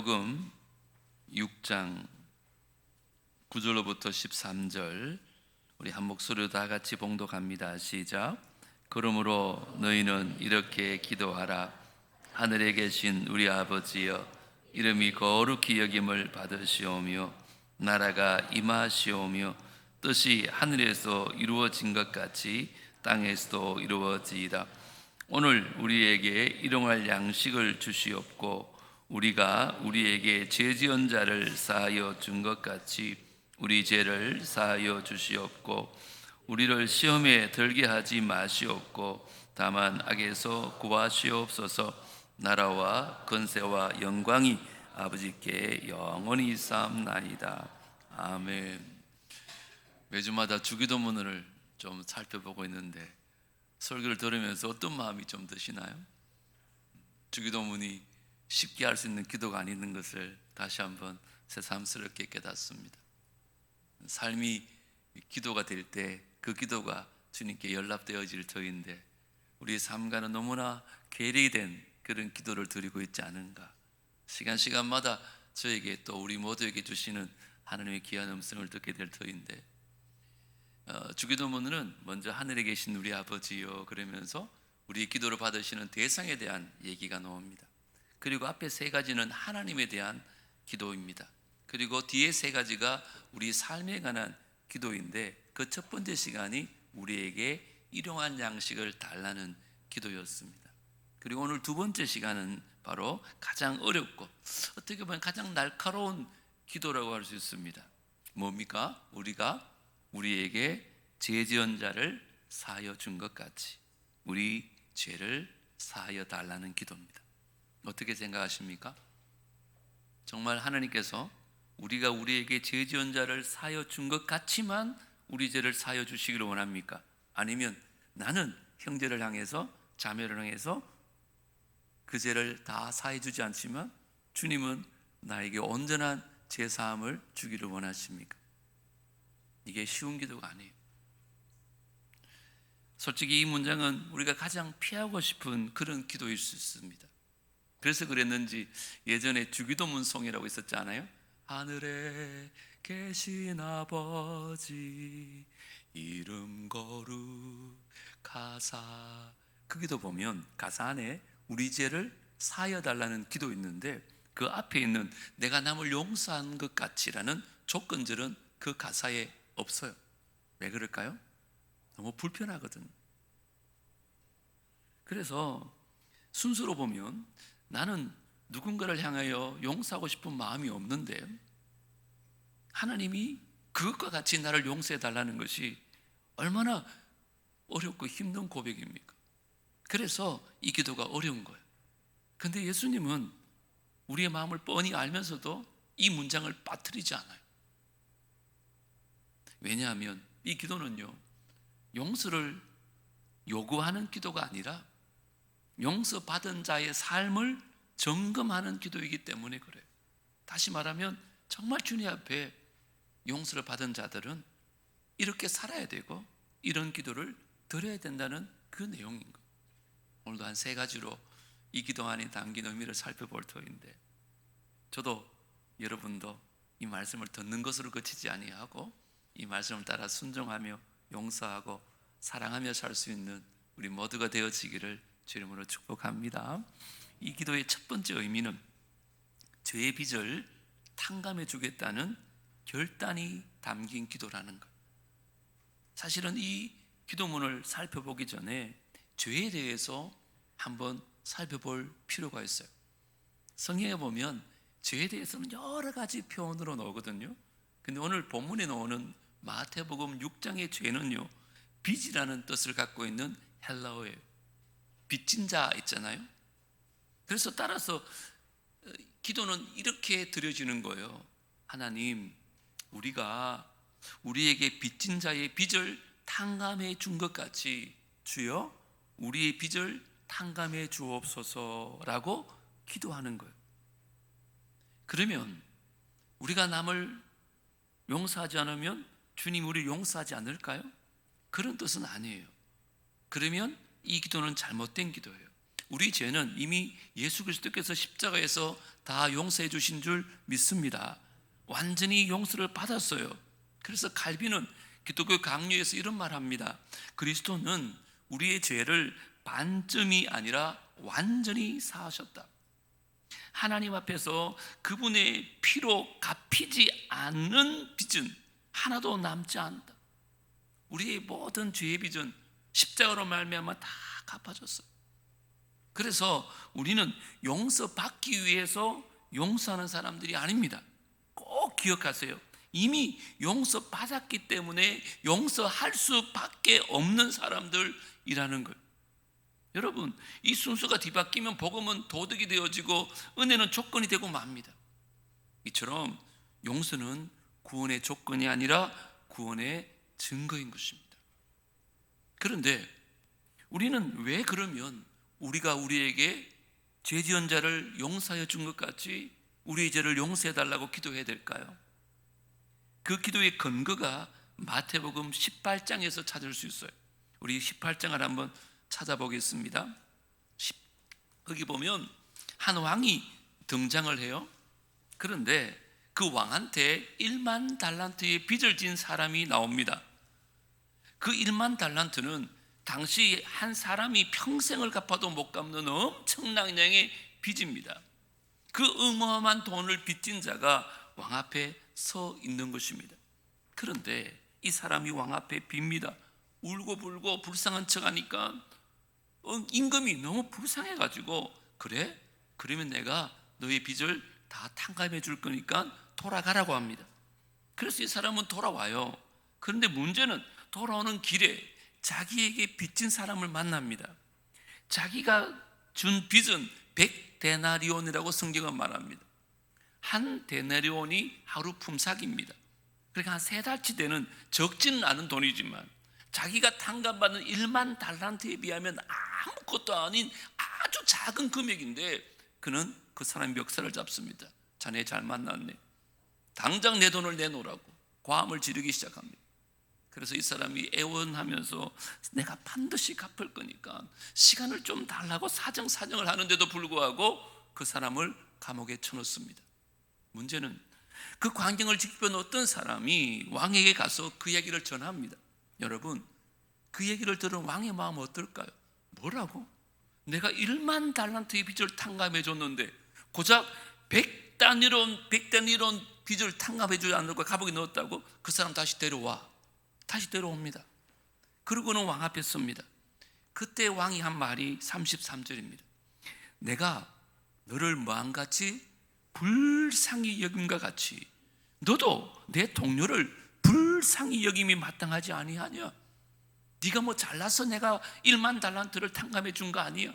복음 6장 9절로부터 13절 우리 한 목소리로 다 같이 봉독합니다. 시작. 그러므로 너희는 이렇게 기도하라. 하늘에 계신 우리 아버지여, 이름이 거룩히 여김을 받으시오며 나라가 임하시오며 뜻이 하늘에서 이루어진 것 같이 땅에서도 이루어지이다. 오늘 우리에게 일용할 양식을 주시옵고 우리가 우리에게 죄 지은 자를 사하여 준 것 같이 우리 죄를 사하여 주시옵고 우리를 시험에 들게 하지 마시옵고 다만 악에서 구하시옵소서. 나라와 권세와 영광이 아버지께 영원히 쌓옵나이다. 아멘. 매주마다 주기도문을 좀 살펴보고 있는데 설교를 들으면서 어떤 마음이 좀 드시나요? 주기도문이 쉽게 할 수 있는 기도가 아닌 것을 다시 한번 새삼스럽게 깨닫습니다. 삶이 기도가 될 때 그 기도가 주님께 연락되어질 터인데 우리의 삶과는 너무나 괴리된 그런 기도를 드리고 있지 않은가. 시간마다 저에게 또 우리 모두에게 주시는 하나님의 귀한 음성을 듣게 될 터인데 주기도문은 먼저 하늘에 계신 우리 아버지요 그러면서 우리의 기도를 받으시는 대상에 대한 얘기가 나옵니다. 그리고 앞에 세 가지는 하나님에 대한 기도입니다. 그리고 뒤에 세 가지가 우리 삶에 관한 기도인데 그 첫 번째 시간이 우리에게 일용할 양식을 달라는 기도였습니다. 그리고 오늘 두 번째 시간은 바로 가장 어렵고 어떻게 보면 가장 날카로운 기도라고 할 수 있습니다. 뭡니까? 우리가 우리에게 죄 지은 자를 사하여 준 것 같이 우리 죄를 사하여 달라는 기도입니다. 어떻게 생각하십니까? 정말 하나님께서 우리가 우리에게 죄 지은 자를 사하여 준 것 같이만 우리 죄를 사하여 주시기를 원합니까? 아니면 나는 형제를 향해서 자매를 향해서 그 죄를 다 사해 주지 않지만 주님은 나에게 온전한 죄 사함을 주기를 원하십니까? 이게 쉬운 기도가 아니에요. 솔직히 이 문장은 우리가 가장 피하고 싶은 그런 기도일 수 있습니다. 그래서 그랬는지 예전에 주기도문송이라고 있었잖아요. 하늘에 계신 아버지 이름 거룩하사. 그 기도 보면 가사 안에 우리 죄를 사하여 달라는 기도 있는데 그 앞에 있는 내가 남을 용서한 것 같이라는 조건절은 그 가사에 없어요. 왜 그럴까요? 너무 불편하거든요. 그래서 순서로 보면 나는 누군가를 향하여 용서하고 싶은 마음이 없는데 하나님이 그것과 같이 나를 용서해 달라는 것이 얼마나 어렵고 힘든 고백입니까? 그래서 이 기도가 어려운 거예요. 그런데 예수님은 우리의 마음을 뻔히 알면서도 이 문장을 빠뜨리지 않아요. 왜냐하면 이 기도는요, 용서를 요구하는 기도가 아니라 용서받은 자의 삶을 점검하는 기도이기 때문에 그래요. 다시 말하면 정말 주님 앞에 용서를 받은 자들은 이렇게 살아야 되고 이런 기도를 드려야 된다는 그 내용인 거예요. 오늘도 한 세 가지로 이 기도 안에 담긴 의미를 살펴볼 터인데 저도 여러분도 이 말씀을 듣는 것으로 그치지 아니하고 이 말씀을 따라 순종하며 용서하고 사랑하며 살 수 있는 우리 모두가 되어지기를 주님으로 축복합니다. 이 기도의 첫 번째 의미는 죄의 빚을 탕감해 주겠다는 결단이 담긴 기도라는 것. 사실은 이 기도문을 살펴보기 전에 죄에 대해서 한번 살펴볼 필요가 있어요. 성경에 보면 죄에 대해서는 여러 가지 표현으로 나오거든요. 근데 오늘 본문에 나오는 마태복음 6장의 죄는요, 빚이라는 뜻을 갖고 있는 헬라어예요. 빚진 자 있잖아요. 그래서 따라서 기도는 이렇게 드려지는 거예요. 하나님, 우리가 우리에게 빚진 자의 빚을 탕감해 준 것 같이 주여 우리의 빚을 탕감해 주옵소서라고 기도하는 거예요. 그러면 우리가 남을 용서하지 않으면 주님 우리를 용서하지 않을까요? 그런 뜻은 아니에요. 그러면 이 기도는 잘못된 기도예요. 우리 죄는 이미 예수 그리스도께서 십자가에서 다 용서해 주신 줄 믿습니다. 완전히 용서를 받았어요. 그래서 칼빈은 기독교 강요에서 이런 말 합니다. 그리스도는 우리의 죄를 반쯤이 아니라 완전히 사하셨다. 하나님 앞에서 그분의 피로 갚이지 않는 빚은 하나도 남지 않는다. 우리의 모든 죄의 빚은 십자가로 말미암아 다 갚아졌어요. 그래서 우리는 용서받기 위해서 용서하는 사람들이 아닙니다. 꼭 기억하세요. 이미 용서받았기 때문에 용서할 수밖에 없는 사람들이라는 걸. 여러분, 이 순서가 뒤바뀌면 복음은 도덕이 되어지고 은혜는 조건이 되고 맙니다. 이처럼 용서는 구원의 조건이 아니라 구원의 증거인 것입니다. 그런데 우리는 왜 그러면 우리가 우리에게 죄 지은 자를 용서하여 준 것 같이 우리의 죄를 용서해 달라고 기도해야 될까요? 그 기도의 근거가 마태복음 18장에서 찾을 수 있어요. 우리 18장을 한번 찾아보겠습니다. 거기 보면 한 왕이 등장을 해요. 그런데 그 왕한테 1만 달란트의 빚을 진 사람이 나옵니다. 그 1만 달란트는 당시 한 사람이 평생을 갚아도 못 갚는 엄청난 양의 빚입니다. 그 어마어마한 돈을 빚진 자가 왕 앞에 서 있는 것입니다. 그런데 이 사람이 왕 앞에 빕니다. 울고불고 불쌍한 척하니까 임금이 너무 불쌍해가지고 그래? 그러면 내가 너의 빚을 다 탕감해 줄 거니까 돌아가라고 합니다. 그래서 이 사람은 돌아와요. 그런데 문제는 돌아오는 길에 자기에게 빚진 사람을 만납니다. 자기가 준 빚은 100데나리온이라고 성경은 말합니다. 한 데나리온이 하루 품삯입니다. 그러니까 한 3달치 되는 적지는 않은 돈이지만 자기가 탕감받는 1만 달란트에 비하면 아무것도 아닌 아주 작은 금액인데 그는 그 사람의 멱살을 잡습니다. 자네 잘 만났네. 당장 내 돈을 내놓으라고 고함을 지르기 시작합니다. 그래서 이 사람이 애원하면서 내가 반드시 갚을 거니까 시간을 좀 달라고 사정을 하는데도 불구하고 그 사람을 감옥에 쳐넣습니다. 문제는 그 광경을 지켜본 어떤 사람이 왕에게 가서 그 얘기를 전합니다. 여러분, 그 얘기를 들은 왕의 마음은 어떨까요? 뭐라고? 내가 1만 달란트의 빚을 탕감해 줬는데 고작 100데나리온 빚을 탕감해 주지 않고 감옥에 넣었다고? 그 사람 다시 데려옵니다. 그러고는 왕 앞에 섭니다. 그때 왕이 한 말이 33절입니다. 내가 너를 마음같이 불쌍히 여김과 같이 너도 내 동료를 불쌍히 여김이 마땅하지 아니하냐? 네가 뭐 잘나서 내가 1만 달란트를 탕감해 준 거 아니야?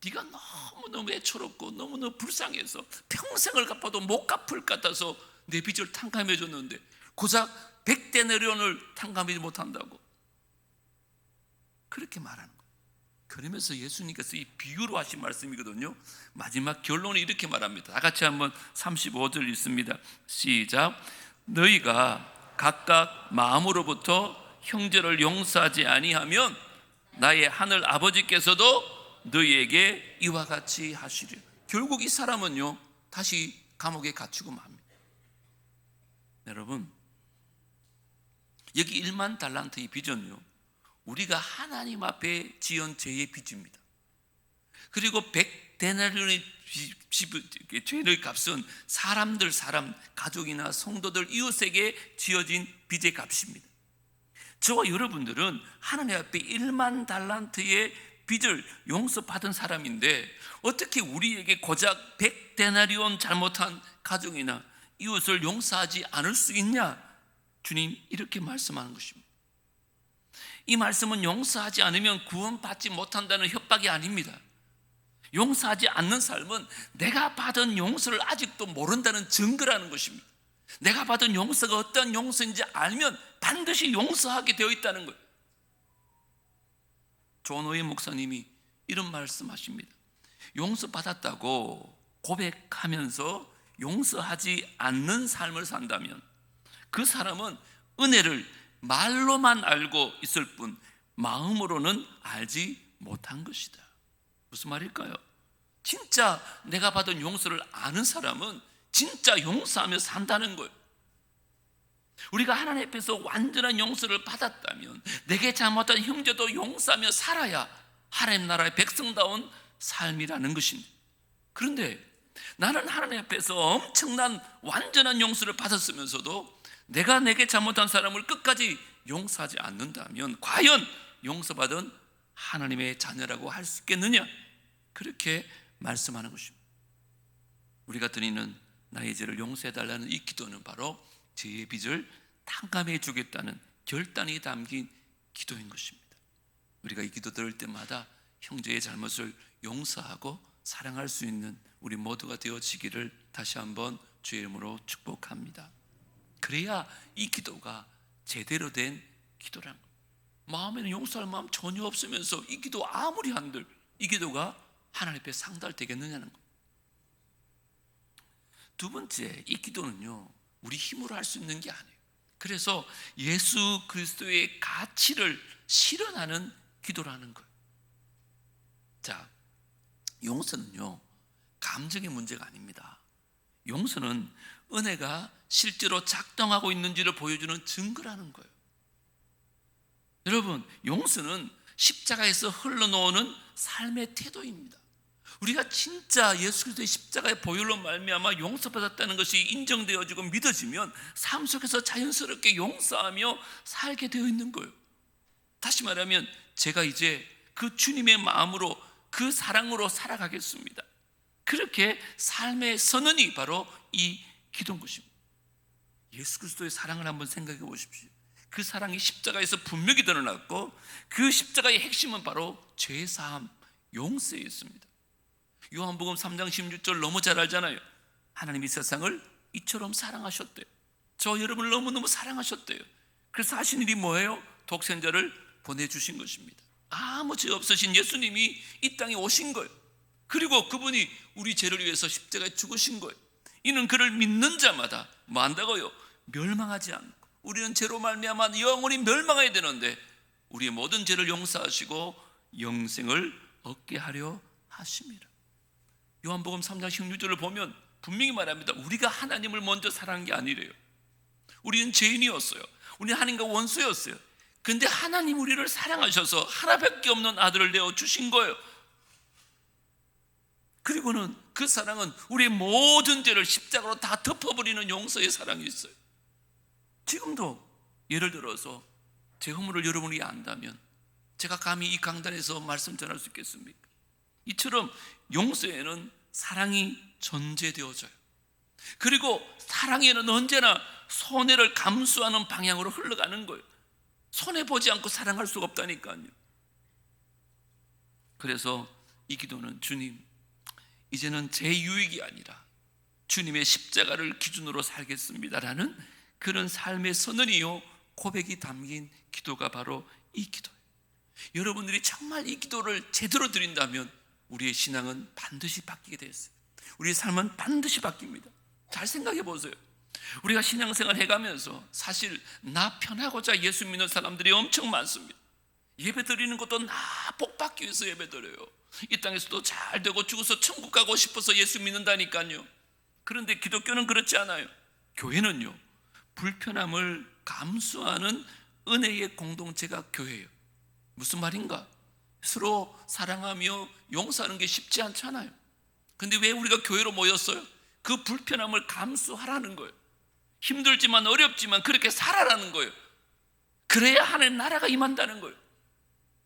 네가 너무너무 애처롭고 너무너무 불쌍해서 평생을 갚아도 못 갚을 것 같아서 내 빚을 탕감해 줬는데 고작 100데나리온을 탕감하지 못한다고 그렇게 말하는 거예요. 그러면서 예수님께서 이 비유로 하신 말씀이거든요. 마지막 결론이 이렇게 말합니다. 다 같이 한번 35절 읽습니다. 시작. 너희가 각각 마음으로부터 형제를 용서하지 아니하면 나의 하늘 아버지께서도 너희에게 이와 같이 하시리라. 결국 이 사람은요 다시 감옥에 갇히고 맙니다. 여러분, 여기 1만 달란트의 빚은요 우리가 하나님 앞에 지은 죄의 빚입니다. 그리고 100데나리온의 죄의 값은 사람, 가족이나 성도들, 이웃에게 지어진 빚의 값입니다. 저와 여러분들은 하나님 앞에 1만 달란트의 빚을 용서받은 사람인데 어떻게 우리에게 고작 100데나리온 잘못한 가족이나 이웃을 용서하지 않을 수 있냐? 주님 이렇게 말씀하는 것입니다. 이 말씀은 용서하지 않으면 구원받지 못한다는 협박이 아닙니다. 용서하지 않는 삶은 내가 받은 용서를 아직도 모른다는 증거라는 것입니다. 내가 받은 용서가 어떤 용서인지 알면 반드시 용서하게 되어 있다는 거예요. 존 오웬 목사님이 이런 말씀하십니다. 용서받았다고 고백하면서 용서하지 않는 삶을 산다면 그 사람은 은혜를 말로만 알고 있을 뿐 마음으로는 알지 못한 것이다. 무슨 말일까요? 진짜 내가 받은 용서를 아는 사람은 진짜 용서하며 산다는 거예요. 우리가 하나님 앞에서 완전한 용서를 받았다면 내게 잘못한 형제도 용서하며 살아야 하나님 나라의 백성다운 삶이라는 것입니다. 그런데 나는 하나님 앞에서 엄청난 완전한 용서를 받았으면서도 내가 내게 잘못한 사람을 끝까지 용서하지 않는다면 과연 용서받은 하나님의 자녀라고 할 수 있겠느냐? 그렇게 말씀하는 것입니다. 우리가 드리는 나의 죄를 용서해달라는 이 기도는 바로 죄의 빚을 탕감해 주겠다는 결단이 담긴 기도인 것입니다. 우리가 이 기도 들을 때마다 형제의 잘못을 용서하고 사랑할 수 있는 우리 모두가 되어지기를 다시 한번 주의 이름으로 축복합니다. 그래야 이 기도가 제대로 된 기도란 거예요. 마음에는 용서할 마음 전혀 없으면서 이 기도 아무리 한들 이 기도가 하나님 앞에 상달되겠느냐는 거예요. 두 번째, 이 기도는요 우리 힘으로 할 수 있는 게 아니에요. 그래서 예수 그리스도의 가치를 실현하는 기도라는 거예요. 자, 용서는요 감정의 문제가 아닙니다. 용서는 은혜가 실제로 작동하고 있는지를 보여주는 증거라는 거예요. 여러분, 용서는 십자가에서 흘러나오는 삶의 태도입니다. 우리가 진짜 예수 그리스도의 십자가의 보혈로 말미암아 용서받았다는 것이 인정되어지고 믿어지면 삶 속에서 자연스럽게 용서하며 살게 되어 있는 거예요. 다시 말하면 제가 이제 그 주님의 마음으로 그 사랑으로 살아가겠습니다. 그렇게 삶의 선언이 바로 이 기도인 것입니다. 예수 그리스도의 사랑을 한번 생각해 보십시오. 그 사랑이 십자가에서 분명히 드러났고 그 십자가의 핵심은 바로 죄사함, 용서에 있습니다. 요한복음 3장 16절 너무 잘 알잖아요. 하나님이 세상을 이처럼 사랑하셨대요. 저 여러분을 너무너무 사랑하셨대요. 그래서 하신 일이 뭐예요? 독생자를 보내주신 것입니다. 아무 죄 없으신 예수님이 이 땅에 오신 거예요. 그리고 그분이 우리 죄를 위해서 십자가에 죽으신 거예요. 이는 그를 믿는 자마다 뭐 한다고요? 멸망하지 않고, 우리는 죄로 말미암아 영원히 멸망해야 되는데 우리의 모든 죄를 용서하시고 영생을 얻게 하려 하심이라. 요한복음 3장 16절을 보면 분명히 말합니다. 우리가 하나님을 먼저 사랑한 게 아니래요. 우리는 죄인이었어요. 우리는 하나님과 원수였어요. 근데 하나님 우리를 사랑하셔서 하나밖에 없는 아들을 내어주신 거예요. 그리고는 그 사랑은 우리의 모든 죄를 십자가로 다 덮어버리는 용서의 사랑이 있어요. 지금도 예를 들어서 제 허물을 여러분이 안다면 제가 감히 이 강단에서 말씀 전할 수 있겠습니까? 이처럼 용서에는 사랑이 전제되어져요. 그리고 사랑에는 언제나 손해를 감수하는 방향으로 흘러가는 거예요. 손해보지 않고 사랑할 수가 없다니까요. 그래서 이 기도는 주님, 이제는 제 유익이 아니라 주님의 십자가를 기준으로 살겠습니다라는 그런 삶의 선언이요 고백이 담긴 기도가 바로 이 기도예요. 여러분들이 정말 이 기도를 제대로 드린다면 우리의 신앙은 반드시 바뀌게 되어 있어요. 우리의 삶은 반드시 바뀝니다. 잘 생각해 보세요. 우리가 신앙생활 해가면서 사실 나 편하고자 예수 믿는 사람들이 엄청 많습니다. 예배 드리는 것도 나 복 받기 위해서 예배 드려요. 이 땅에서도 잘 되고 죽어서 천국 가고 싶어서 예수 믿는다니까요. 그런데 기독교는 그렇지 않아요. 교회는요 불편함을 감수하는 은혜의 공동체가 교회예요. 무슨 말인가? 서로 사랑하며 용서하는 게 쉽지 않잖아요. 근데 왜 우리가 교회로 모였어요? 그 불편함을 감수하라는 거예요. 힘들지만 어렵지만 그렇게 살아라는 거예요. 그래야 하나님 나라가 임한다는 거예요.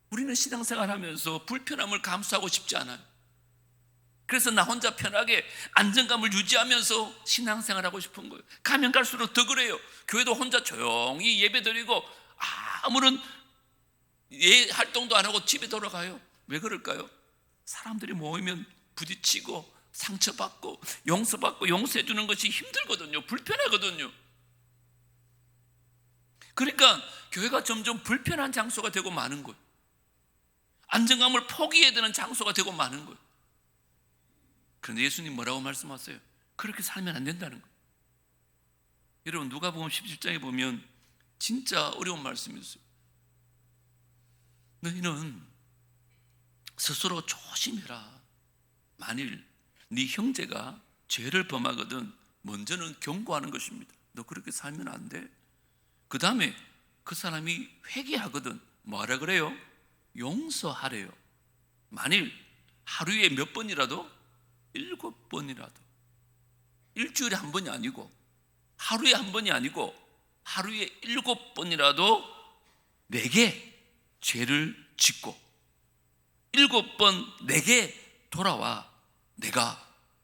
우리는 신앙생활 하면서 불편함을 감수하고 싶지 않아요. 그래서 나 혼자 편하게 안정감을 유지하면서 신앙생활하고 싶은 거예요. 가면 갈수록 더 그래요. 교회도 혼자 조용히 예배드리고 아무런 활동도 안 하고 집에 돌아가요. 왜 그럴까요? 사람들이 모이면 부딪히고 상처받고 용서받고 용서해 주는 것이 힘들거든요. 불편하거든요. 그러니까 교회가 점점 불편한 장소가 되고 마는 거예요. 안정감을 포기해야 되는 장소가 되고 마는 거예요. 그런데 예수님 뭐라고 말씀하세요? 그렇게 살면 안 된다는 거예요. 여러분 누가복음 17장에 보면 진짜 어려운 말씀이 있어요. 너희는 스스로 조심해라. 만일 네 형제가 죄를 범하거든 먼저는 경고하는 것입니다. 너 그렇게 살면 안 돼. 그 다음에 그 사람이 회개하거든 뭐하라 그래요? 용서하래요. 만일 하루에 몇 번이라도 7번이라도, 일주일에 한 번이 아니고 하루에 한 번이 아니고 하루에 7번이라도 내게 죄를 짓고 7번 내게 돌아와 내가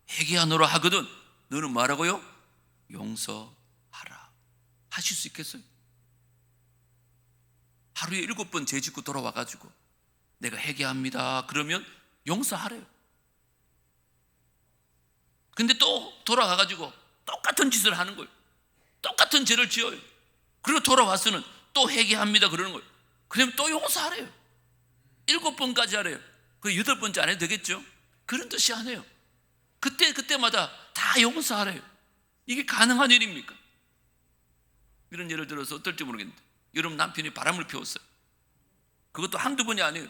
회개하노라 하거든 너는 뭐라고요? 용서하라. 하실 수 있겠어요? 하루에 7번 죄 짓고 돌아와가지고 내가 회개합니다 그러면 용서하래요. 근데 또 돌아가가지고 똑같은 짓을 하는 거예요. 똑같은 죄를 지어요. 그리고 돌아와서는 또 회개합니다 그러는 거예요. 그러면 또 용서하래요. 7번까지 하래요. 그 8번째 안 해도 되겠죠? 그런 뜻이 아니에요. 그때마다 다 용서하래요. 이게 가능한 일입니까? 이런 예를 들어서 어떨지 모르겠는데 여러분 남편이 바람을 피웠어요. 그것도 한두 번이 아니에요.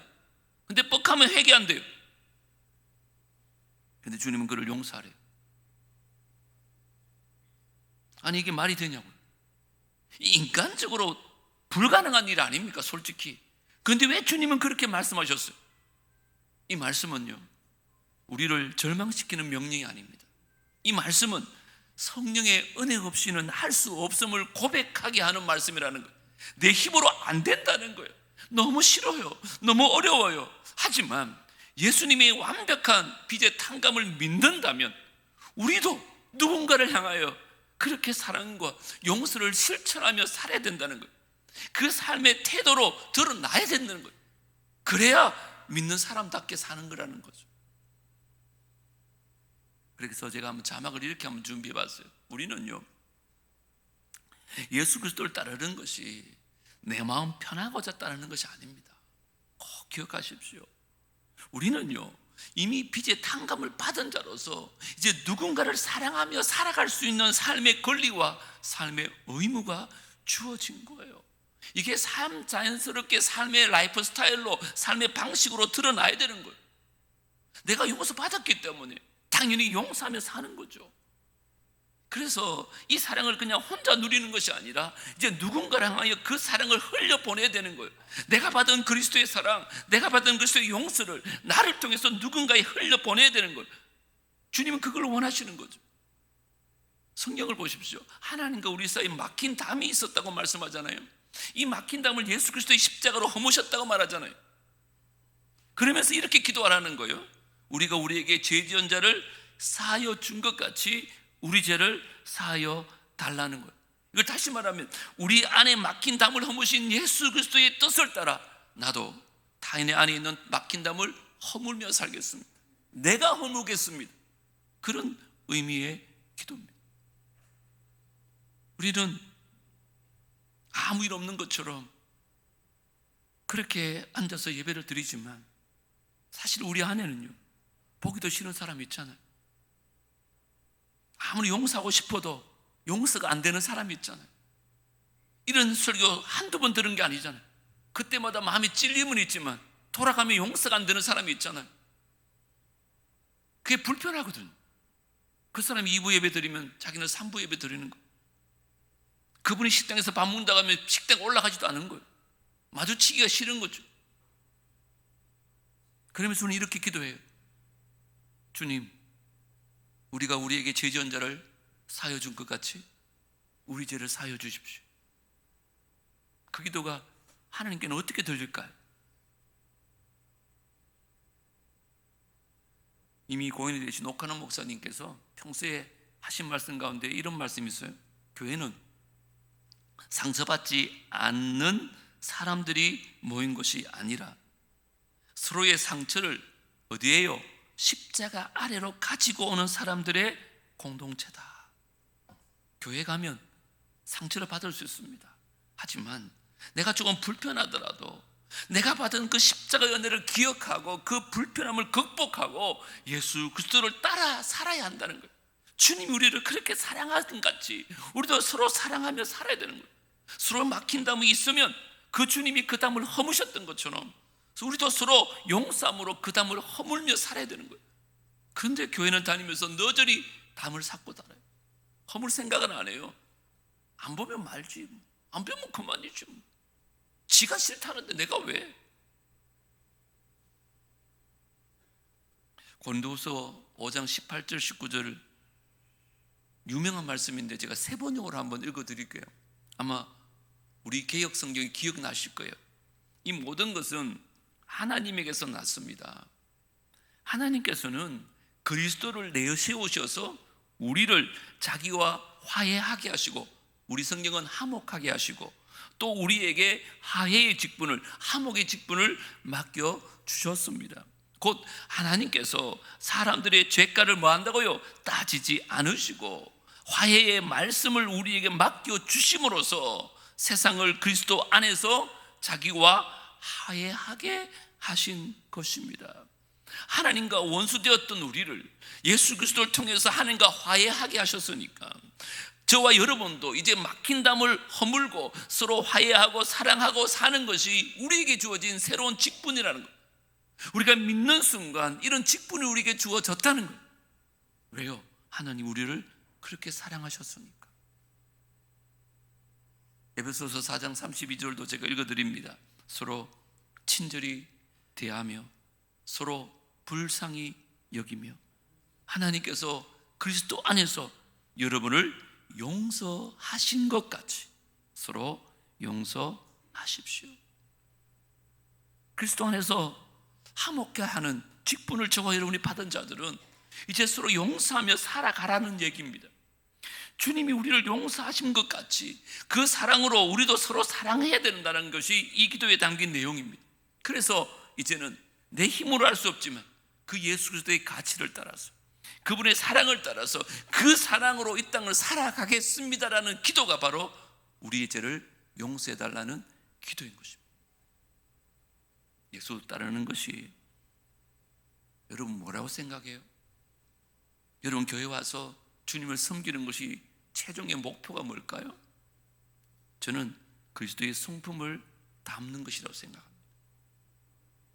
근데 뻑하면 회개한대요. 근데 주님은 그를 용서하래요. 아니 이게 말이 되냐고요. 인간적으로 불가능한 일 아닙니까 솔직히. 그런데 왜 주님은 그렇게 말씀하셨어요? 이 말씀은요 우리를 절망시키는 명령이 아닙니다. 이 말씀은 성령의 은혜 없이는 할 수 없음을 고백하게 하는 말씀이라는 거예요. 내 힘으로 안 된다는 거예요. 너무 싫어요. 너무 어려워요. 하지만 예수님의 완벽한 빛의 탕감을 믿는다면 우리도 누군가를 향하여 그렇게 사랑과 용서를 실천하며 살아야 된다는 거예요. 그 삶의 태도로 드러나야 된다는 거예요. 그래야 믿는 사람답게 사는 거라는 거죠. 그래서 제가 한번 자막을 이렇게 한번 준비해 봤어요. 우리는요 예수 그리스도를 따르는 것이 내 마음 편하고자 따르는 것이 아닙니다. 꼭 기억하십시오. 우리는요 이미 빛의 탕감을 받은 자로서 이제 누군가를 사랑하며 살아갈 수 있는 삶의 권리와 삶의 의무가 주어진 거예요. 이게 자연스럽게 삶의 라이프 스타일로 삶의 방식으로 드러나야 되는 거예요. 내가 용서 받았기 때문에 당연히 용서하며 사는 거죠. 그래서 이 사랑을 그냥 혼자 누리는 것이 아니라 이제 누군가를 향하여 그 사랑을 흘려보내야 되는 거예요. 내가 받은 그리스도의 사랑, 내가 받은 그리스도의 용서를 나를 통해서 누군가에 흘려보내야 되는 거예요. 주님은 그걸 원하시는 거죠. 성경을 보십시오. 하나님과 우리 사이에 막힌 담이 있었다고 말씀하잖아요. 이 막힌 담을 예수 그리스도의 십자가로 허무셨다고 말하잖아요. 그러면서 이렇게 기도하라는 거예요. 우리가 우리에게 죄 지은 자를 사하여 준 것 같이 우리 죄를 사하여 달라는 거예요. 이걸 다시 말하면 우리 안에 막힌 담을 허무신 예수 그리스도의 뜻을 따라 나도 타인의 안에 있는 막힌 담을 허물며 살겠습니다. 내가 허무겠습니다. 그런 의미의 기도입니다. 우리는 아무 일 없는 것처럼 그렇게 앉아서 예배를 드리지만 사실 우리 안에는요 보기도 싫은 사람이 있잖아요. 아무리 용서하고 싶어도 용서가 안 되는 사람이 있잖아요. 이런 설교 한두 번 들은 게 아니잖아요. 그때마다 마음이 찔림은 있지만 돌아가면 용서가 안 되는 사람이 있잖아요. 그게 불편하거든요. 그 사람이 2부 예배 드리면 자기는 3부 예배 드리는 거예요. 그분이 식당에서 밥 먹는다고 하면 식당 올라가지도 않은 거예요. 마주치기가 싫은 거죠. 그러면서 저는 이렇게 기도해요. 주님, 우리가 우리에게 죄 지은 자를 사하여 준 것 같이 우리 죄를 사하여 주십시오. 그 기도가 하나님께는 어떻게 들릴까요? 이미 고인이 되신 오카노 목사님께서 평소에 하신 말씀 가운데 이런 말씀이 있어요. 교회는 상처받지 않는 사람들이 모인 것이 아니라 서로의 상처를 어디에요? 십자가 아래로 가지고 오는 사람들의 공동체다. 교회 가면 상처를 받을 수 있습니다. 하지만 내가 조금 불편하더라도 내가 받은 그 십자가의 은혜를 기억하고 그 불편함을 극복하고 예수 그리스도를 따라 살아야 한다는 거예요. 주님이 우리를 그렇게 사랑하신 같이 우리도 서로 사랑하며 살아야 되는 거예요. 서로 막힌 담이 있으면 그 주님이 그 담을 허무셨던 것처럼 그래서 우리도 서로 용서함으로 그 담을 허물며 살아야 되는 거예요. 그런데 교회는 다니면서 너저리 담을 쌓고 살아요. 허물 생각은 안 해요. 안 보면 말지, 안 보면 그만이지. 지가 싫다는데 내가 왜? 고린도후서 5장 18절 19절 유명한 말씀인데 제가 세 번역으로 한번 읽어드릴게요. 아마 우리 개역 성경이 기억나실 거예요. 이 모든 것은 하나님에게서 났습니다. 하나님께서는 그리스도를 내세우셔서 우리를 자기와 화해하게 하시고, 우리 성경은 화목하게 하시고, 또 우리에게 화해의 직분을, 화목의 직분을 맡겨 주셨습니다. 곧 하나님께서 사람들의 죄가를 뭐 한다고요? 따지지 않으시고 화해의 말씀을 우리에게 맡겨 주심으로써 세상을 그리스도 안에서 자기와 화해하게 하신 것입니다. 하나님과 원수되었던 우리를 예수 그리스도를 통해서 하나님과 화해하게 하셨으니까 저와 여러분도 이제 막힌 담을 허물고 서로 화해하고 사랑하고 사는 것이 우리에게 주어진 새로운 직분이라는 것. 우리가 믿는 순간 이런 직분이 우리에게 주어졌다는 거예요. 왜요? 하나님 우리를 그렇게 사랑하셨으니까. 에베소서 4장 32절도 제가 읽어드립니다. 서로 친절히 대하며 서로 불쌍히 여기며 하나님께서 그리스도 안에서 여러분을 용서하신 것 같이 서로 용서하십시오. 그리스도 안에서 화목케 하는 직분을 저와 여러분이 받은 자들은 이제 서로 용서하며 살아가라는 얘기입니다. 주님이 우리를 용서하신 것 같이 그 사랑으로 우리도 서로 사랑해야 된다는 것이 이 기도에 담긴 내용입니다. 그래서 이제는 내 힘으로 할 수 없지만 그 예수 그리스도의 가치를 따라서, 그분의 사랑을 따라서 그 사랑으로 이 땅을 살아가겠습니다라는 기도가 바로 우리의 죄를 용서해달라는 기도인 것입니다. 예수 따르는 것이 여러분 뭐라고 생각해요? 여러분 교회 와서 주님을 섬기는 것이 최종의 목표가 뭘까요? 저는 그리스도의 성품을 담는 것이라고 생각합니다.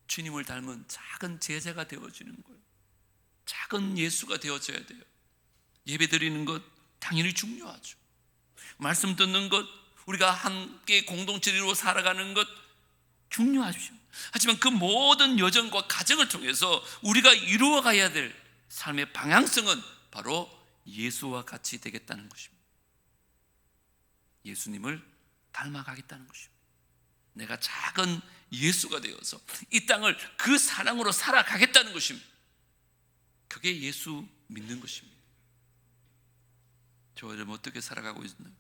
주님을 닮은 작은 제자가 되어지는 거예요. 작은 예수가 되어져야 돼요. 예배 드리는 것 당연히 중요하죠. 말씀 듣는 것, 우리가 함께 공동체로 이루어 살아가는 것 중요하죠. 하지만 그 모든 여정과 과정을 통해서 우리가 이루어가야 될 삶의 방향성은 바로 예수와 같이 되겠다는 것입니다. 예수님을 닮아가겠다는 것입니다. 내가 작은 예수가 되어서 이 땅을 그 사랑으로 살아가겠다는 것입니다. 그게 예수 믿는 것입니다. 저 여러분 어떻게 살아가고 있나요?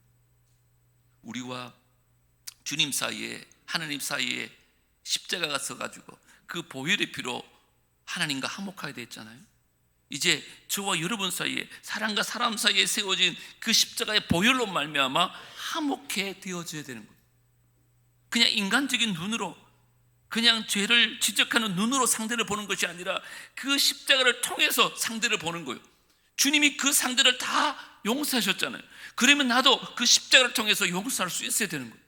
우리와 주님 사이에, 하나님 사이에 십자가가 서가지고 그 보혈의 피로 하나님과 화목하게 됐잖아요. 이제 저와 여러분 사이에, 사람과 사람 사이에 세워진 그 십자가의 보혈로 말미암아 화목해 되어져야 되는 거예요. 그냥 인간적인 눈으로, 그냥 죄를 지적하는 눈으로 상대를 보는 것이 아니라 그 십자가를 통해서 상대를 보는 거예요. 주님이 그 상대를 다 용서하셨잖아요. 그러면 나도 그 십자가를 통해서 용서할 수 있어야 되는 거예요.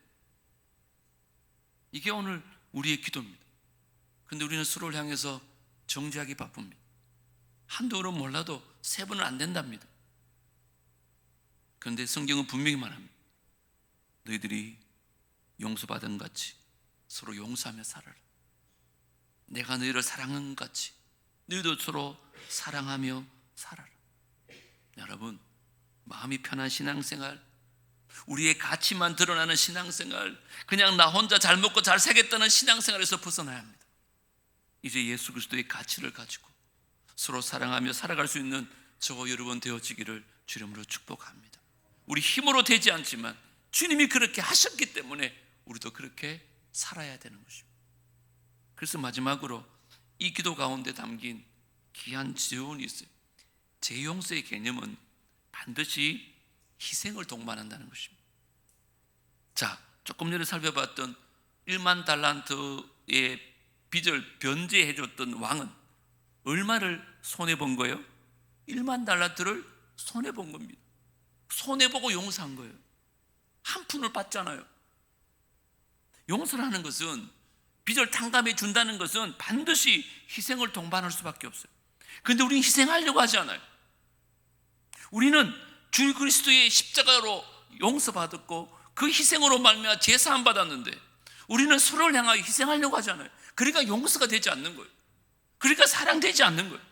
이게 오늘 우리의 기도입니다. 그런데 우리는 서로를 향해서 정죄하기 바쁩니다. 한두 번은 몰라도 세 번은 안 된답니다. 그런데 성경은 분명히 말합니다. 너희들이 용서받은 같이 서로 용서하며 살아라. 내가 너희를 사랑한 것 같이 너희도 서로 사랑하며 살아라. 여러분, 마음이 편한 신앙생활, 우리의 가치만 드러나는 신앙생활, 그냥 나 혼자 잘 먹고 잘 살겠다는 신앙생활에서 벗어나야 합니다. 이제 예수 그리스도의 가치를 가지고 서로 사랑하며 살아갈 수 있는 저와 여러분 되어지기를 주님으로 축복합니다. 우리 힘으로 되지 않지만 주님이 그렇게 하셨기 때문에 우리도 그렇게 살아야 되는 것입니다. 그래서 마지막으로 이 기도 가운데 담긴 귀한 지원이 있어요. 재용서의 개념은 반드시 희생을 동반한다는 것입니다. 자, 조금 전에 살펴봤던 1만 달란트의 빚을 변제해 줬던 왕은 얼마를 손해본 거예요? 1만 달란트를 손해본 겁니다. 손해보고 용서한 거예요. 한 푼을 받잖아요. 용서를 하는 것은 빚을 탕감해 준다는 것은 반드시 희생을 동반할 수밖에 없어요. 그런데 우리는 희생하려고 하지 않아요. 우리는 주 그리스도의 십자가로 용서받았고 그 희생으로 말미암아 제사함 받았는데 우리는 서로를 향하여 희생하려고 하지 않아요. 그러니까 용서가 되지 않는 거예요. 그러니까 사랑되지 않는 거예요.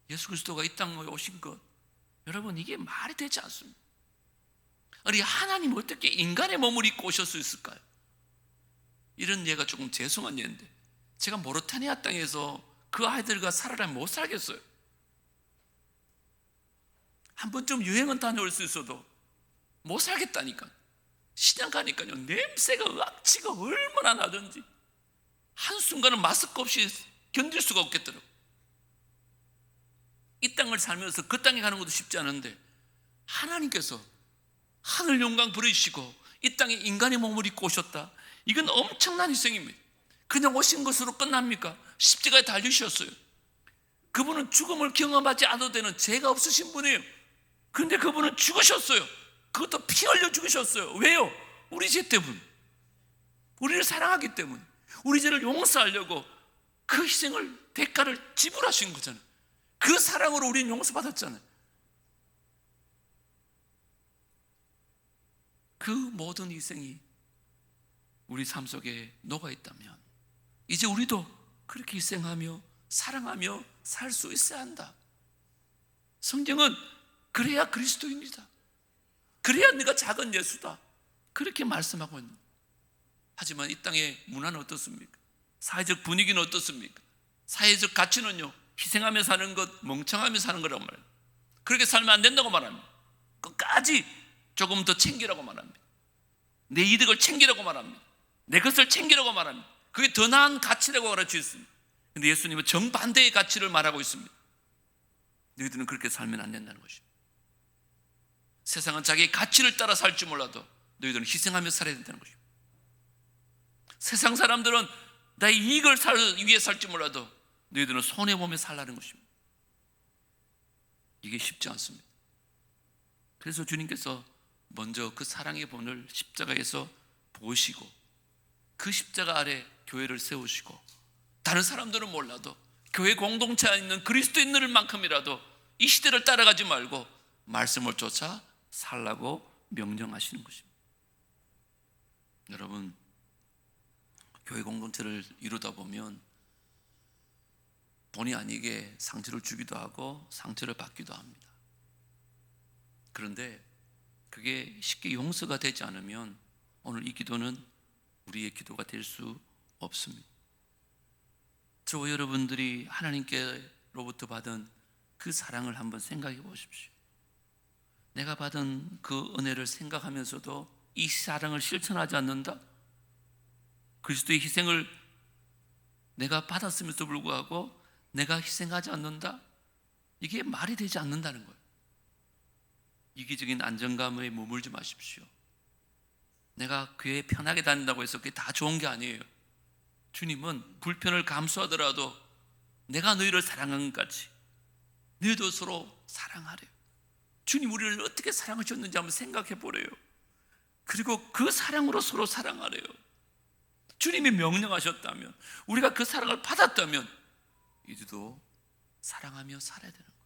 예수 그리스도가 이 땅에 오신 것, 여러분, 이게 말이 되지 않습니다. 아니, 하나님 어떻게 인간의 몸을 입고 오실 수 있을까요? 이런 예가 조금 죄송한 예인데, 제가 모르타니아 땅에서 그 아이들과 살아라면 못 살겠어요. 한 번쯤 여행은 다녀올 수 있어도 못 살겠다니까. 시장 가니까요, 냄새가 악취가 얼마나 나든지 한순간은 마스크 없이 견딜 수가 없겠더라고요. 이 땅을 살면서 그 땅에 가는 것도 쉽지 않은데 하나님께서 하늘 영광 부르시고 이 땅에 인간의 몸을 입고 오셨다. 이건 엄청난 희생입니다. 그냥 오신 것으로 끝납니까? 십자가에 달리셨어요. 그분은 죽음을 경험하지 않아도 되는 죄가 없으신 분이에요. 그런데 그분은 죽으셨어요. 그것도 피 흘려 죽으셨어요. 왜요? 우리 죄 때문에. 우리를 사랑하기 때문에. 우리 죄를 용서하려고 그 희생을, 대가를 지불하신 거잖아요. 그 사랑으로 우리는 용서받았잖아요. 그 모든 희생이 우리 삶 속에 녹아있다면 이제 우리도 그렇게 희생하며 사랑하며 살 수 있어야 한다. 성경은 그래야 그리스도입니다. 그래야 네가 작은 예수다. 그렇게 말씀하고 있는. 하지만 이 땅의 문화는 어떻습니까? 사회적 분위기는 어떻습니까? 사회적 가치는요, 희생하며 사는 것, 멍청하며 사는 거라고 말해요. 그렇게 살면 안 된다고 말합니다. 끝까지 조금 더 챙기라고 말합니다. 내 이득을 챙기라고 말합니다. 내 것을 챙기라고 말합니다. 그게 더 나은 가치라고 가르쳐 있습니다. 그런데 예수님은 정반대의 가치를 말하고 있습니다. 너희들은 그렇게 살면 안 된다는 것입니다. 세상은 자기의 가치를 따라 살지 몰라도 너희들은 희생하며 살아야 된다는 것입니다. 세상 사람들은 나의 이익을 위해 살지 몰라도 너희들은 손해보며 살라는 것입니다. 이게 쉽지 않습니다. 그래서 주님께서 먼저 그 사랑의 본을 십자가에서 보시고 그 십자가 아래 교회를 세우시고 다른 사람들은 몰라도 교회 공동체 안에 있는 그리스도인들만큼이라도 이 시대를 따라가지 말고 말씀을 쫓아 살라고 명령하시는 것입니다. 여러분, 교회 공동체를 이루다 보면 본의 아니게 상처를 주기도 하고 상처를 받기도 합니다. 그런데 그게 쉽게 용서가 되지 않으면 오늘 이 기도는 우리의 기도가 될 수 없습니다. 저와 여러분들이 하나님께로부터 받은 그 사랑을 한번 생각해 보십시오. 내가 받은 그 은혜를 생각하면서도 이 사랑을 실천하지 않는다? 그리스도의 희생을 내가 받았음에도 불구하고 내가 희생하지 않는다? 이게 말이 되지 않는다는 거예요. 이기적인 안정감에 머물지 마십시오. 내가 교회에 편하게 다닌다고 해서 그게 다 좋은 게 아니에요. 주님은 불편을 감수하더라도 내가 너희를 사랑한 것 같이 너희도 서로 사랑하래요. 주님 우리를 어떻게 사랑하셨는지 한번 생각해 보래요. 그리고 그 사랑으로 서로 사랑하래요. 주님이 명령하셨다면, 우리가 그 사랑을 받았다면 이제도 사랑하며 살아야 되는 거예요.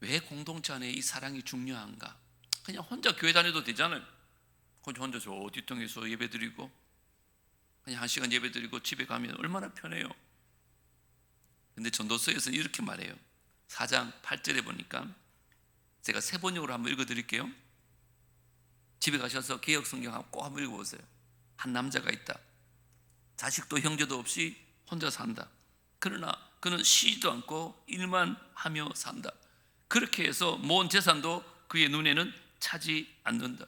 왜 공동체 안에 이 사랑이 중요한가? 그냥 혼자 교회 다녀도 되잖아요. 혼자 저 뒷동에서 예배드리고 그냥 1시간 예배드리고 집에 가면 얼마나 편해요. 근데 전도서에서는 이렇게 말해요. 4장 8절에 보니까 제가 세 번역으로 한번 읽어드릴게요. 집에 가셔서 개역성경 꼭 한번 읽어보세요. 한 남자가 있다. 자식도 형제도 없이 혼자 산다. 그러나 그는 쉬지도 않고 일만 하며 산다. 그렇게 해서 모은 재산도 그의 눈에는 차지 않는다.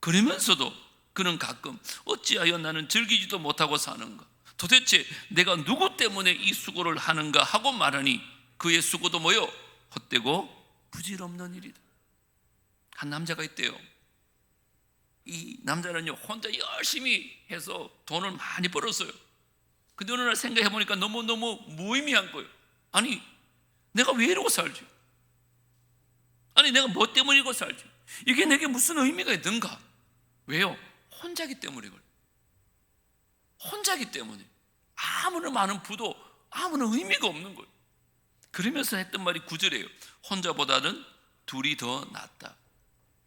그러면서도 그는 가끔 어찌하여 나는 즐기지도 못하고 사는가? 도대체 내가 누구 때문에 이 수고를 하는가 하고 말하니 그의 수고도 뭐요? 헛되고 부질없는 일이다. 한 남자가 있대요. 이 남자는요 혼자 열심히 해서 돈을 많이 벌었어요. 근데 어느 날 생각해 보니까 너무너무 무의미한 거예요. 아니 내가 왜 이러고 살지? 아니 내가 뭐 때문에 이러고 살지? 이게 내게 무슨 의미가 있는가? 왜요? 혼자기 때문에 그래요. 혼자기 때문에 아무런 많은 부도 아무런 의미가 없는 거예요. 그러면서 했던 말이 9절이에요. 혼자보다는 둘이 더 낫다.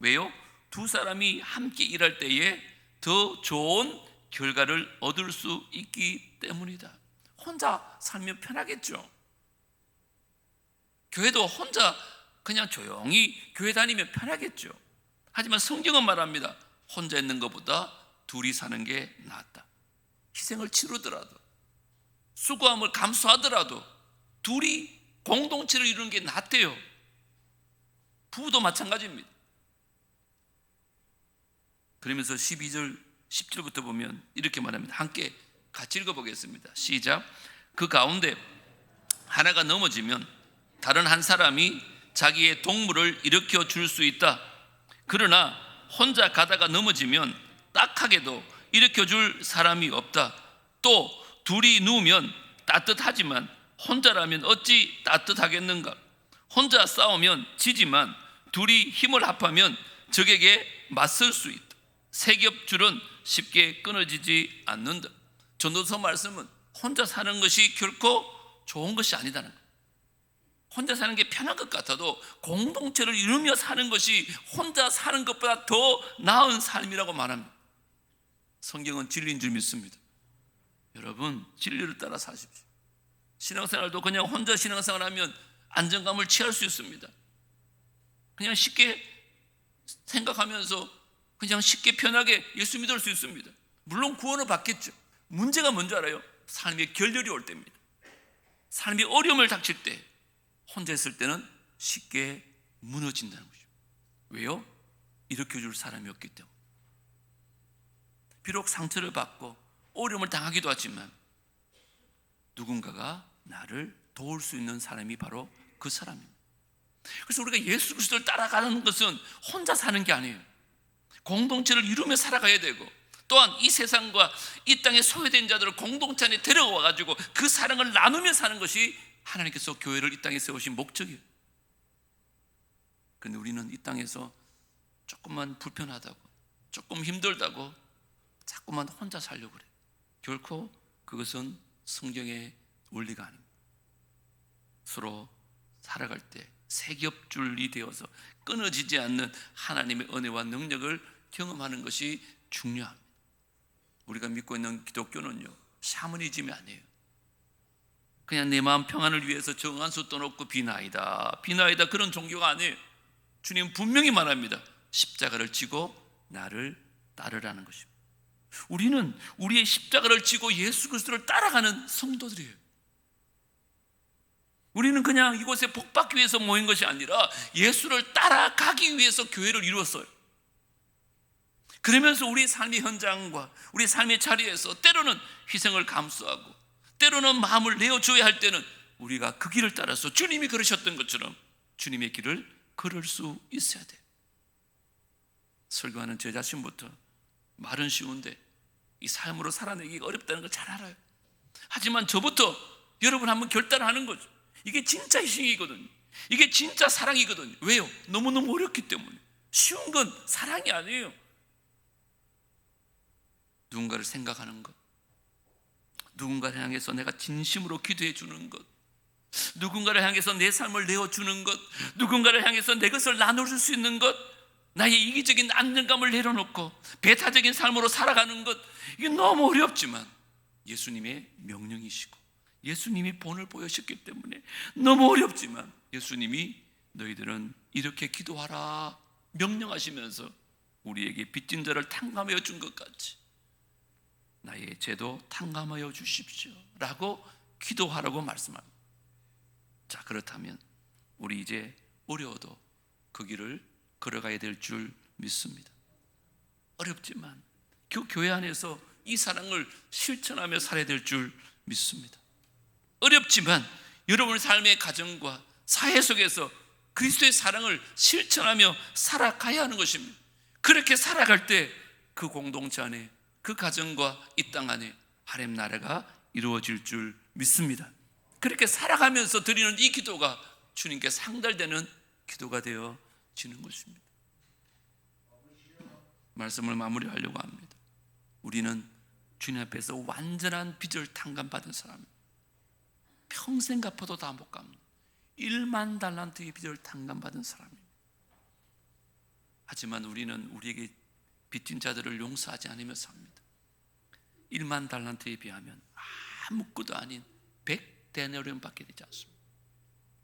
왜요? 두 사람이 함께 일할 때에 더 좋은 결과를 얻을 수 있기 때문이다. 혼자 살면 편하겠죠. 교회도 혼자 그냥 조용히 교회 다니면 편하겠죠. 하지만 성경은 말합니다. 혼자 있는 것보다 둘이 사는 게 낫다. 희생을 치르더라도, 수고함을 감수하더라도 둘이 공동체를 이루는 게 낫대요. 부부도 마찬가지입니다. 그러면서 12절, 10절부터 보면 이렇게 말합니다. 함께 같이 읽어보겠습니다. 시작. 그 가운데 하나가 넘어지면 다른 한 사람이 자기의 동물을 일으켜 줄 수 있다. 그러나 혼자 가다가 넘어지면 딱하게도 일으켜 줄 사람이 없다. 또 둘이 누우면 따뜻하지만 혼자라면 어찌 따뜻하겠는가? 혼자 싸우면 지지만 둘이 힘을 합하면 적에게 맞설 수 있다. 세 겹줄은 쉽게 끊어지지 않는다. 전도서 말씀은 혼자 사는 것이 결코 좋은 것이 아니다는 거예요. 혼자 사는 게 편한 것 같아도 공동체를 이루며 사는 것이 혼자 사는 것보다 더 나은 삶이라고 말합니다. 성경은 진리인 줄 믿습니다. 여러분, 진리를 따라 사십시오. 신앙생활도 그냥 혼자 신앙생활하면 안정감을 취할 수 있습니다. 그냥 쉽게 생각하면서 그냥 쉽게 편하게 예수 믿을 수 있습니다. 물론 구원을 받겠죠. 문제가 뭔지 알아요? 삶의 결렬이 올 때입니다. 삶이 어려움을 닥칠 때 혼자 있을 때는 쉽게 무너진다는 거죠. 왜요? 일으켜줄 사람이 없기 때문에. 비록 상처를 받고 어려움을 당하기도 하지만 누군가가 나를 도울 수 있는 사람이 바로 그 사람입니다. 그래서 우리가 예수 그리스도를 따라가는 것은 혼자 사는 게 아니에요. 공동체를 이루며 살아가야 되고, 또한 이 세상과 이 땅에 소외된 자들을 공동체 안에 데려와 가지고 그 사랑을 나누며 사는 것이 하나님께서 교회를 이 땅에 세우신 목적이에요. 그런데 우리는 이 땅에서 조금만 불편하다고, 조금 힘들다고 자꾸만 혼자 살려고 그래요. 결코 그것은 성경의 원리가 아닙니다. 서로 살아갈 때 세 겹줄이 되어서 끊어지지 않는 하나님의 은혜와 능력을 경험하는 것이 중요합니다. 우리가 믿고 있는 기독교는요, 샤머니즘이 아니에요. 그냥 내 마음 평안을 위해서 정한수 떠놓고 비나이다 그런 종교가 아니에요. 주님 분명히 말합니다. 십자가를 지고 나를 따르라는 것입니다. 우리는 우리의 십자가를 지고 예수 그리스도를 따라가는 성도들이에요. 우리는 그냥 이곳에 복받기 위해서 모인 것이 아니라 예수를 따라가기 위해서 교회를 이루었어요. 그러면서 우리 삶의 현장과 우리 삶의 자리에서 때로는 희생을 감수하고 때로는 마음을 내어줘야 할 때는 우리가 그 길을 따라서 주님이 걸으셨던 것처럼 주님의 길을 걸을 수 있어야 돼요. 설교하는 제 자신부터 말은 쉬운데 이 삶으로 살아내기가 어렵다는 걸 잘 알아요. 하지만 저부터 여러분 한번 결단하는 거죠. 이게 진짜 희생이거든요. 이게 진짜 사랑이거든요. 왜요? 너무너무 어렵기 때문에. 쉬운 건 사랑이 아니에요. 누군가를 생각하는 것, 누군가를 향해서 내가 진심으로 기도해 주는 것, 누군가를 향해서 내 삶을 내어주는 것, 누군가를 향해서 내 것을 나눠줄 수 있는 것, 나의 이기적인 안정감을 내려놓고 배타적인 삶으로 살아가는 것, 이게 너무 어렵지만 예수님의 명령이시고 예수님이 본을 보여주셨기 때문에 너무 어렵지만 예수님이 너희들은 이렇게 기도하라 명령하시면서 우리에게 빚진 자를 탕감하여 준 것 같이 나의 죄도 탕감하여 주십시오 라고 기도하라고 말씀합니다. 자, 그렇다면 우리 이제 어려워도 그 길을 걸어가야 될 줄 믿습니다. 어렵지만 교회 안에서 이 사랑을 실천하며 살아야 될 줄 믿습니다. 어렵지만 여러분의 삶의 가정과 사회 속에서 그리스도의 사랑을 실천하며 살아가야 하는 것입니다. 그렇게 살아갈 때 그 공동체 안에, 그 가정과 이 땅 안에 하나님 나라가 이루어질 줄 믿습니다. 그렇게 살아가면서 드리는 이 기도가 주님께 상달되는 기도가 되어지는 것입니다. 말씀을 마무리하려고 합니다. 우리는 주님 앞에서 완전한 빚을 탕감받은 사람입니다. 평생 갚아도 다 못 갚는 1만 달란트의 빚을 탕감받은 사람입니다. 하지만 우리는 우리에게 빚진 자들을 용서하지 않으며 삽니다. 1만 달란트에 비하면 아무것도 아닌 100데나리온 밖에 되지 않습니다.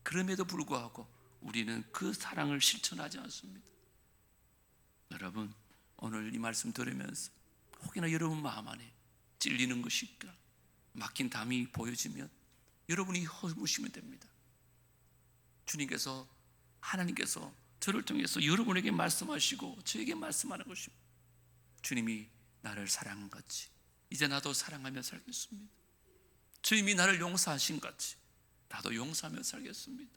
그럼에도 불구하고 우리는 그 사랑을 실천하지 않습니다. 여러분, 오늘 이 말씀 들으면서 혹여나 여러분 마음 안에 찔리는 것이 있거나 막힌 담이 보여지면 여러분이 허무시면 됩니다. 주님께서, 하나님께서 저를 통해서 여러분에게 말씀하시고 저에게 말씀하는 것입니다. 주님이 나를 사랑한 같이 이제 나도 사랑하며 살겠습니다. 주님이 나를 용서하신 같이 나도 용서하며 살겠습니다.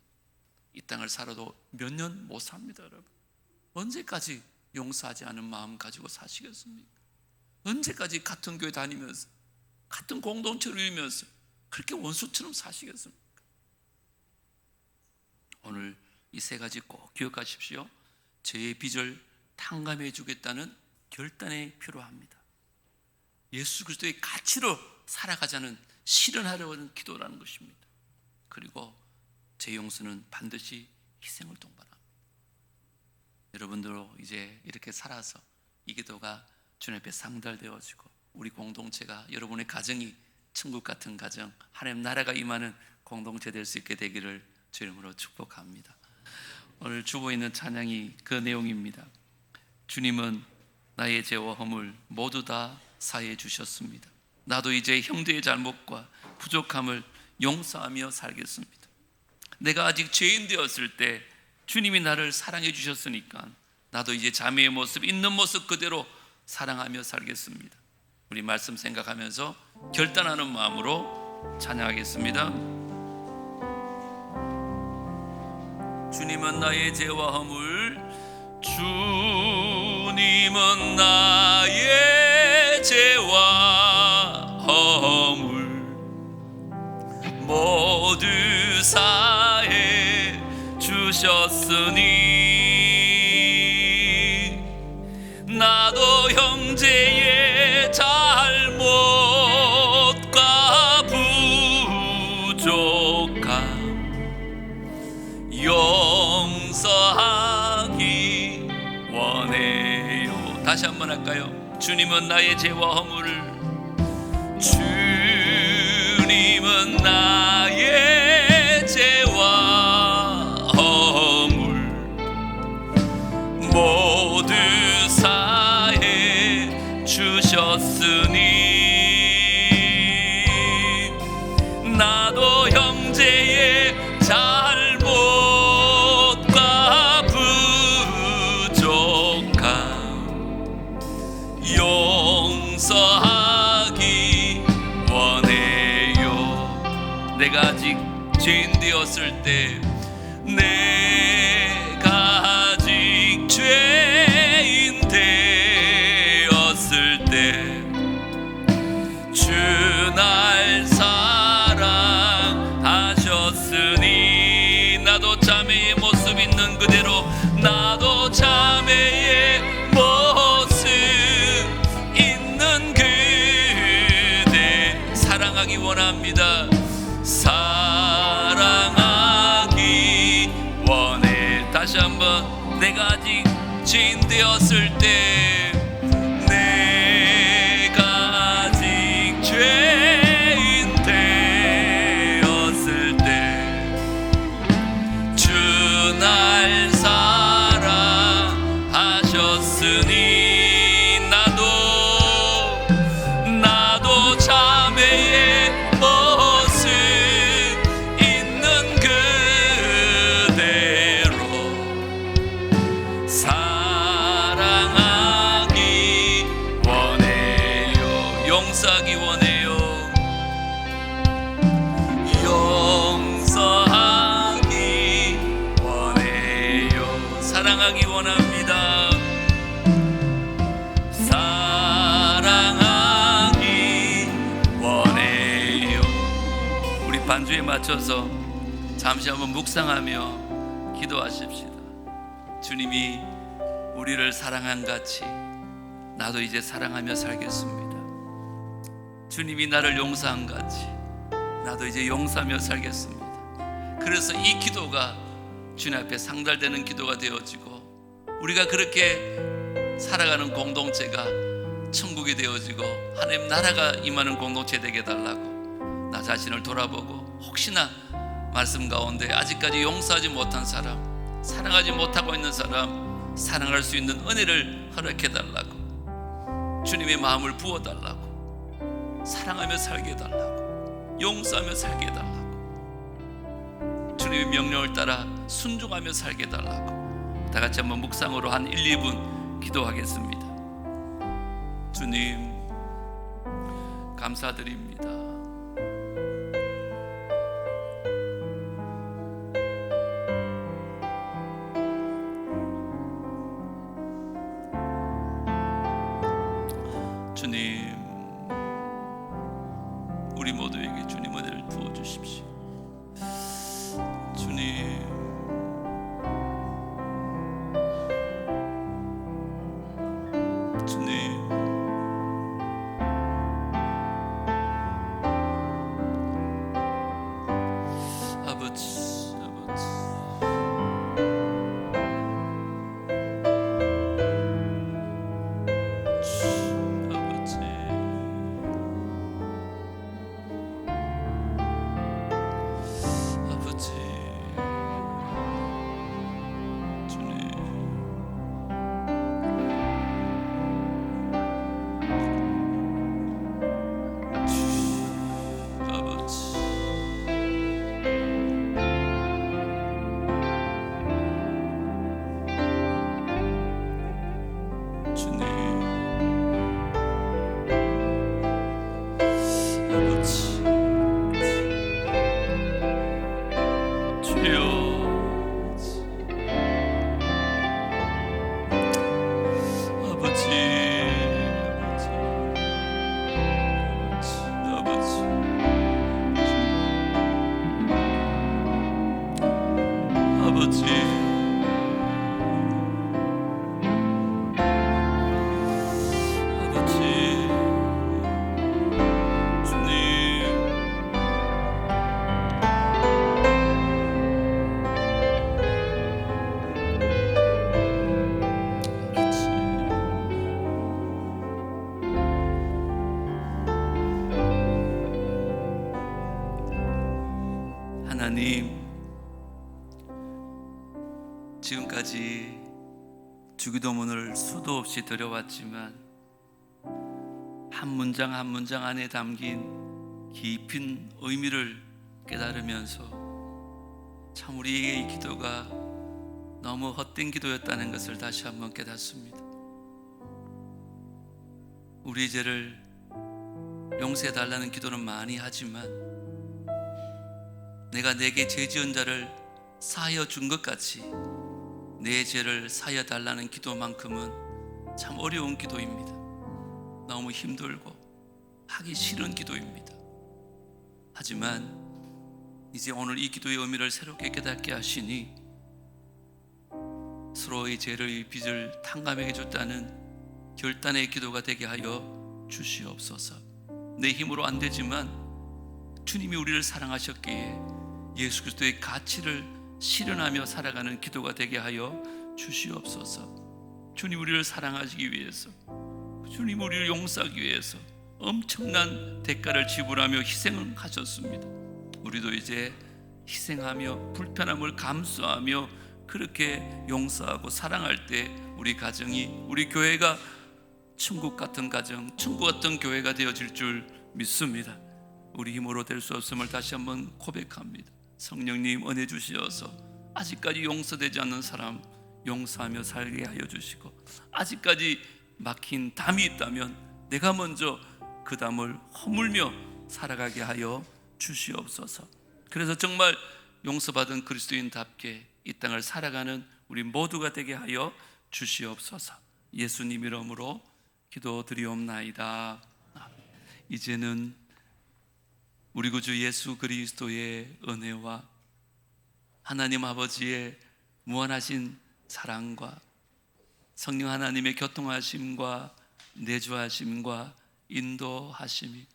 이 땅을 살아도 몇 년 못 삽니다. 여러분, 언제까지 용서하지 않은 마음 가지고 사시겠습니까? 언제까지 같은 교회 다니면서 같은 공동체를 이루면서 그렇게 원수처럼 사시겠습니까? 오늘 이 세 가지 꼭 기억하십시오. 죄의 빚을 탕감해 주겠다는 결단이 필요합니다. 예수 그리스도의 가치로 살아가자는 실현하려는 기도라는 것입니다. 그리고 죄 용서는 반드시 희생을 동반합니다. 여러분들도 이제 이렇게 살아서 이 기도가 주님 앞에 상달되어지고 우리 공동체가, 여러분의 가정이 천국 같은 가정, 하나님 나라가 임하는 공동체 될 수 있게 되기를 주 이름으로 축복합니다. 오늘 주보에 있는 찬양이 그 내용입니다. 주님은 나의 죄와 허물 모두 다 사해 주셨습니다. 나도 이제 형제의 잘못과 부족함을 용서하며 살겠습니다. 내가 아직 죄인 되었을 때 주님이 나를 사랑해 주셨으니까 나도 이제 자매의 모습, 있는 모습 그대로 사랑하며 살겠습니다. 우리 말씀 생각하면서 결단하는 마음으로 찬양하겠습니다. 주님은 나의 죄와 허물, 주님은 나의 죄와 허물 모두 사해 주셨으니 나도 형제의 잘못과 부족함 용서하기 원해요. 다시 한번 할까요? 주님은 나의 죄와 허물을, 주님은 나의 죄와 허물 모두 사해 주셨으니 나도 형제의 잘못과 부족함 용서하기 원해요. 내가 아직 죄인 되었을 때, 내가 아직 죄인 되었을 때 주 날 사랑하셨으니 나도 자매의 모습 있는 그대로, 나도 자매의 모습 있는 그대 사랑하기 원합니다. 사랑하기 원해. 다시 한번, 내가 아직 죄인 되었을 때, 내가 아직 죄인 되었을 때 주 날 사랑하셨으니 나도 자매의 모습 있는 그대로 사랑하기 원해요. 용서하기 원해요. 용서하기 원해요. 사랑하기 원합니다. 사랑하기 원해요. 우리 반주에 맞춰서 잠시 한번 묵상하며 기도하십시다. 주님이 우리를 사랑한 같이 나도 이제 사랑하며 살겠습니다. 주님이 나를 용서한 같이 나도 이제 용서하며 살겠습니다. 그래서 이 기도가 주님 앞에 상달되는 기도가 되어지고 우리가 그렇게 살아가는 공동체가 천국이 되어지고 하나님 나라가 임하는 공동체 되게 해달라고 나 자신을 돌아보고 혹시나 말씀 가운데 아직까지 용서하지 못한 사람, 사랑하지 못하고 있는 사람, 사랑할 수 있는 은혜를 허락해달라고, 주님의 마음을 부어달라고, 사랑하며 살게 해달라고, 용서하며 살게 해달라고, 주님의 명령을 따라 순종하며 살게 해달라고 다 같이 한번 묵상으로 한 1, 2분 기도하겠습니다. 주님 감사드립니다. 주님, 우리 모두에게 주님 은혜를 부어주십시오. 주님, 주님, 아버지, 아버지, 하나님, 지금까지 주기도문을 수도 없이 드려왔지만 한 문장 한 문장 안에 담긴 깊은 의미를 깨달으면서 참 우리에게 이 기도가 너무 헛된 기도였다는 것을 다시 한번 깨닫습니다. 우리 죄를 용서해달라는 기도는 많이 하지만 내가 내게 죄 지은 자를 사하여 준 것 같이 내 죄를 사하여 달라는 기도만큼은 참 어려운 기도입니다. 너무 힘들고 하기 싫은 기도입니다. 하지만 이제 오늘 이 기도의 의미를 새롭게 깨닫게 하시니 서로의 죄를 빚을 탕감해 줬다는 결단의 기도가 되게 하여 주시옵소서. 내 힘으로 안 되지만 주님이 우리를 사랑하셨기에 예수 그리스도의 가치를 실현하며 살아가는 기도가 되게 하여 주시옵소서. 주님 우리를 사랑하시기 위해서, 주님 우리를 용서하기 위해서 엄청난 대가를 지불하며 희생을 하셨습니다. 우리도 이제 희생하며 불편함을 감수하며 그렇게 용서하고 사랑할 때 우리 가정이, 우리 교회가 천국 같은 가정, 천국 같은 교회가 되어질 줄 믿습니다. 우리 힘으로 될 수 없음을 다시 한번 고백합니다. 성령님 은혜 주시어서 아직까지 용서되지 않는 사람 용서하며 살게 하여 주시고, 아직까지 막힌 담이 있다면 내가 먼저 그 담을 허물며 살아가게 하여 주시옵소서. 그래서 정말 용서받은 그리스도인답게 이 땅을 살아가는 우리 모두가 되게 하여 주시옵소서. 예수님 이름으로 기도드리옵나이다. 이제는 우리 구주 예수 그리스도의 은혜와 하나님 아버지의 무한하신 사랑과 성령 하나님의 교통하심과 내주하심과 인도하심이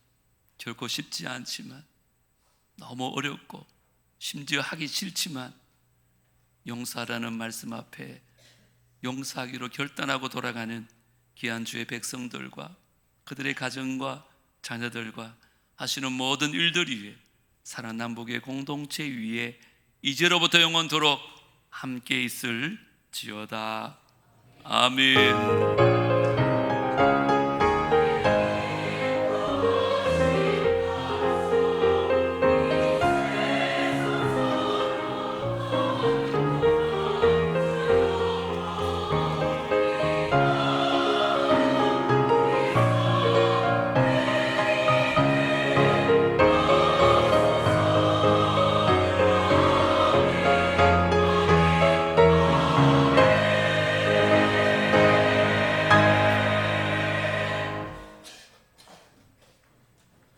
결코 쉽지 않지만, 너무 어렵고 심지어 하기 싫지만 용서하라는 말씀 앞에 용서하기로 결단하고 돌아가는 귀한 주의 백성들과 그들의 가정과 자녀들과 하시는 모든 일들 위에, 사랑남북의 공동체 위에 이제로부터 영원토록 함께 있을지어다. 아멘.